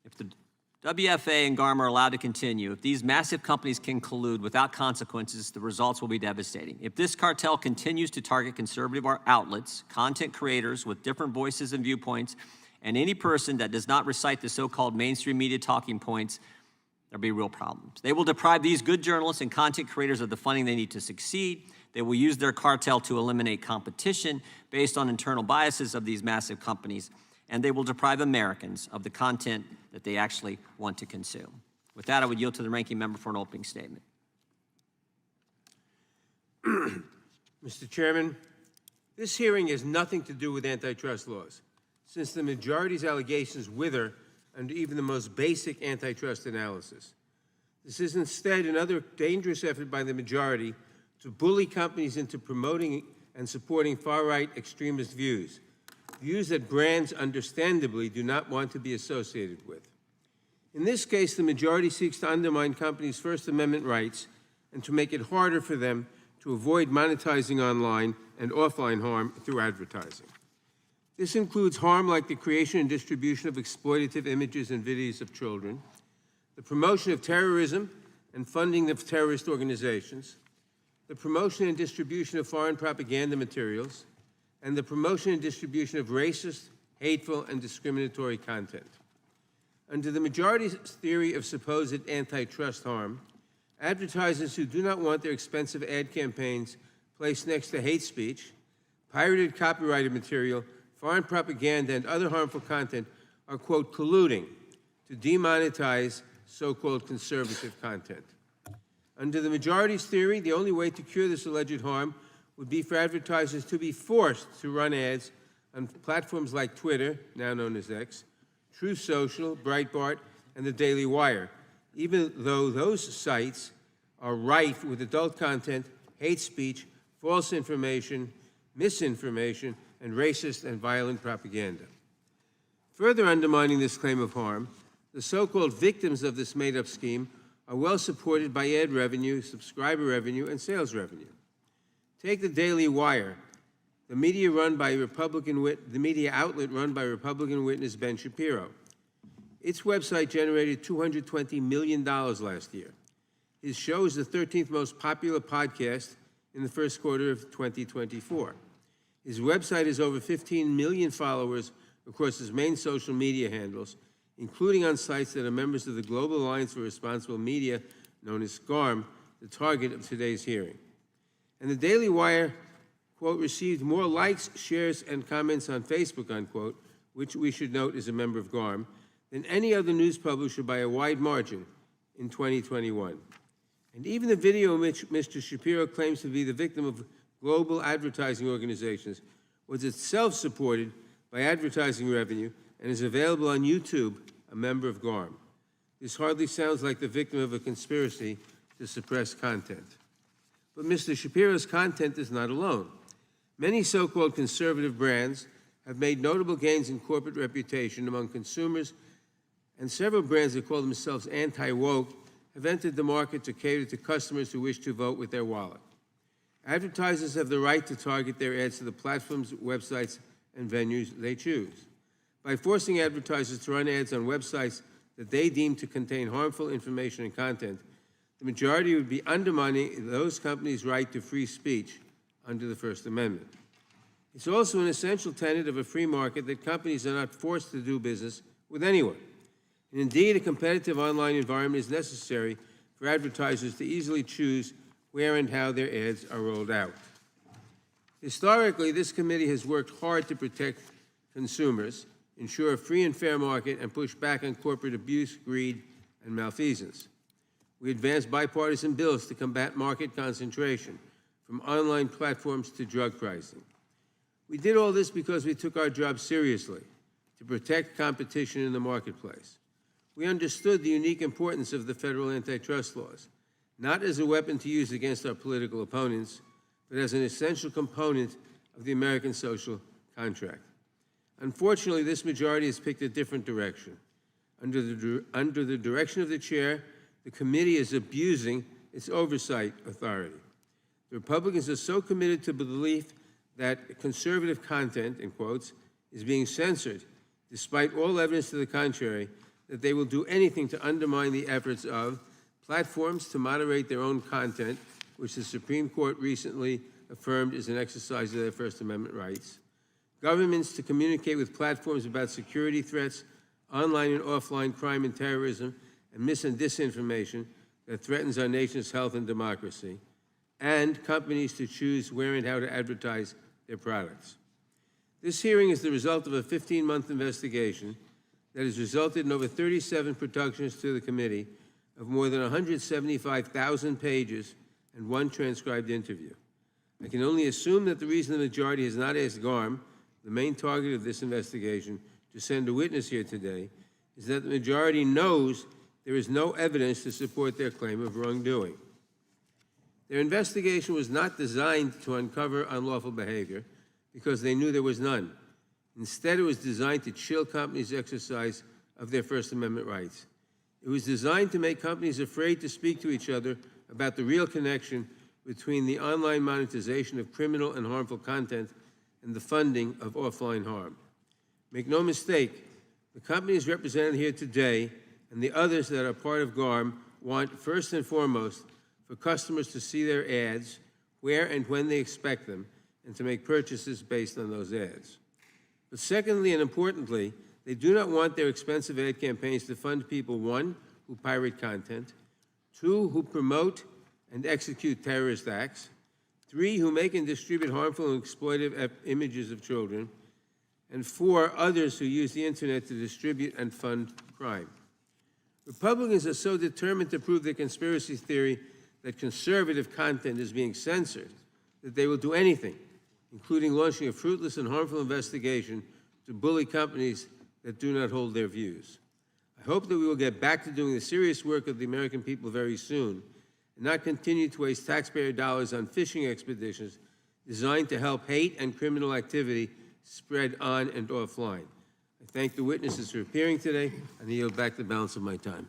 If the WFA and GARM are allowed to continue, if these massive companies can collude without consequences, the results will be devastating. If this cartel continues to target conservative outlets, content creators with different voices and viewpoints, and any person that does not recite the so-called mainstream media talking points, there'll be real problems. They will deprive these good journalists and content creators of the funding they need to succeed. They will use their cartel to eliminate competition based on internal biases of these massive companies, and they will deprive Americans of the content that they actually want to consume. With that, I would yield to the ranking member for an opening statement. Mr. Chairman, this hearing has nothing to do with antitrust laws, since the majority's allegations wither under even the most basic antitrust analysis. This is instead another dangerous effort by the majority to bully companies into promoting and supporting far-right extremist views, views that brands understandably do not want to be associated with. In this case, the majority seeks to undermine companies' First Amendment rights and to make it harder for them to avoid monetizing online and offline harm through advertising. This includes harm like the creation and distribution of exploitative images and videos of children, the promotion of terrorism and funding of terrorist organizations, the promotion and distribution of foreign propaganda materials, and the promotion and distribution of racist, hateful, and discriminatory content. Under the majority's theory of supposed antitrust harm, advertisers who do not want their expensive ad campaigns placed next to hate speech, pirated copyrighted material, foreign propaganda, and other harmful content are, quote, colluding to demonetize so-called conservative content. Under the majority's theory, the only way to cure this alleged harm would be for advertisers to be forced to run ads on platforms like Twitter, now known as X, Truth Social, Breitbart, and the Daily Wire, even though those sites are rife with adult content, hate speech, false information, misinformation, and racist and violent propaganda. Further undermining this claim of harm, the so-called victims of this made-up scheme are well supported by ad revenue, subscriber revenue, and sales revenue. Take the Daily Wire, the media outlet run by Republican witness Ben Shapiro. Its website generated $220 million last year. His show is the 13th most popular podcast in the first quarter of 2024. His website has over 15 million followers across his main social media handles, including on sites that are members of the Global Alliance for Responsible Media, known as GARM, the target of today's hearing. And the Daily Wire, quote, received more likes, shares, and comments on Facebook, unquote, which we should note is a member of GARM, than any other news publisher by a wide margin in 2021. And even the video in which Mr. Shapiro claims to be the victim of global advertising organizations was itself supported by advertising revenue and is available on YouTube, a member of GARM. This hardly sounds like the victim of a conspiracy to suppress content. But Mr. Shapiro's content is not alone. Many so-called conservative brands have made notable gains in corporate reputation among consumers, and several brands that call themselves anti-woke have entered the market to cater to customers who wish to vote with their wallet. Advertisers have the right to target their ads to the platforms, websites, and venues they choose. By forcing advertisers to run ads on websites that they deem to contain harmful information and content, the majority would be undermining those companies' right to free speech under the First Amendment. It's also an essential tenet of a free market that companies are not forced to do business with anyone. And indeed, a competitive online environment is necessary for advertisers to easily choose where and how their ads are rolled out. Historically, this committee has worked hard to protect consumers, ensure a free and fair market, and push back on corporate abuse, greed, and malfeasance. We advanced bipartisan bills to combat market concentration, from online platforms to drug pricing. We did all this because we took our job seriously, to protect competition in the marketplace. We understood the unique importance of the federal antitrust laws, not as a weapon to use against our political opponents, but as an essential component of the American social contract. Unfortunately, this majority has picked a different direction. Under the direction of the chair, the committee is abusing its oversight authority. The Republicans are so committed to the belief that conservative content, in quotes, is being censored, despite all evidence to the contrary, that they will do anything to undermine the efforts of platforms to moderate their own content, which the Supreme Court recently affirmed is an exercise of their First Amendment rights, governments to communicate with platforms about security threats, online and offline crime and terrorism, and mis- and disinformation that threatens our nation's health and democracy, and companies to choose where and how to advertise their products. This hearing is the result of a 15-month investigation that has resulted in over 37 productions to the committee of more than 175,000 pages and one transcribed interview. I can only assume that the reason the majority has not asked GARM, the main target of this investigation, to send a witness here today is that the majority knows there is no evidence to support their claim of wrongdoing. Their investigation was not designed to uncover unlawful behavior because they knew there was none. Instead, it was designed to chill companies' exercise of their First Amendment rights. It was designed to make companies afraid to speak to each other about the real connection between the online monetization of criminal and harmful content and the funding of offline harm. Make no mistake, the companies represented here today and the others that are part of GARM want, first and foremost, for customers to see their ads where and when they expect them and to make purchases based on those ads. But secondly and importantly, they do not want their expensive ad campaigns to fund people, one, who pirate content, two, who promote and execute terrorist acts, three, who make and distribute harmful and exploitive images of children, and four, others who use the internet to distribute and fund crime. Republicans are so determined to prove their conspiracy theory that conservative content is being censored that they will do anything, including launching a fruitless and harmful investigation to bully companies that do not hold their views. I hope that we will get back to doing the serious work of the American people very soon and not continue to waste taxpayer dollars on fishing expeditions designed to help hate and criminal activity spread on and offline. I thank the witnesses for appearing today, and I yield back the balance of my time.